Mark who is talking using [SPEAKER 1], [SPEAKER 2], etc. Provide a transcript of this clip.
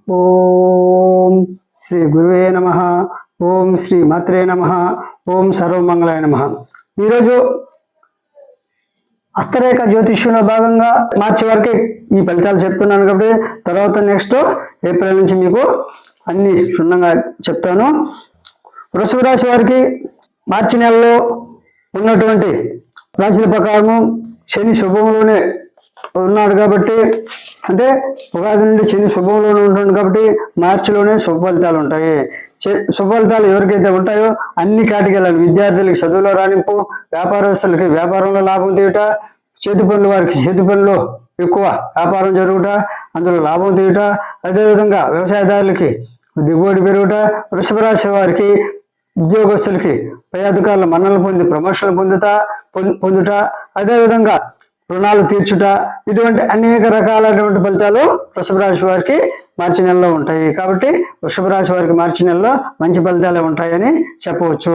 [SPEAKER 1] ఓం శ్రీ గురువే నమః. ఓం శ్రీ మాత్రే నమః. ఓం సర్వమంగళాయ నమః. ఈరోజు హస్తరేఖ జ్యోతిష్యంలో భాగంగా మార్చి వరకు ఈ ఫలితాలు చెప్తున్నాను కాబట్టి తర్వాత నెక్స్ట్ ఏప్రిల్ నుంచి మీకు అన్ని క్షుణ్ణంగా చెప్తాను. వృషభ రాశి వారికి మార్చి నెలలో ఉన్నటువంటి రాశుల ప్రకారము శని శుభంలోనే ఉన్నాడు కాబట్టి, అంటే ఉగాది నుండి శని శుభంలోనే ఉంటుంది కాబట్టి మార్చిలోనే శుభ ఫలితాలు ఉంటాయి. శుభ ఫలితాలు ఎవరికైతే ఉంటాయో అన్ని కేటగిరీలు, విద్యార్థులకి చదువులో రాణింపు, వ్యాపారస్తులకి వ్యాపారంలో లాభం తీయుట, చేతి పనులు వారికి చేతి పనులు ఎక్కువ వ్యాపారం జరుగుట, అందులో లాభం తీయుట, అదేవిధంగా వ్యవసాయదారులకి దిగుబడి పెరుగుట, వృషభ రాశి వారికి ఉద్యోగస్తులకి పై అధికారుల మన్నలు పొంది ప్రమోషన్లు పొందుట, అదేవిధంగా రుణాలు తీర్చుట, ఇటువంటి అనేక రకాలైనటువంటి ఫలితాలు వృషభ రాశి వారికి మార్చి నెలలో ఉంటాయి. కాబట్టి వృషభ రాశి వారికి మార్చి నెలలో మంచి ఫలితాలే ఉంటాయని చెప్పవచ్చు.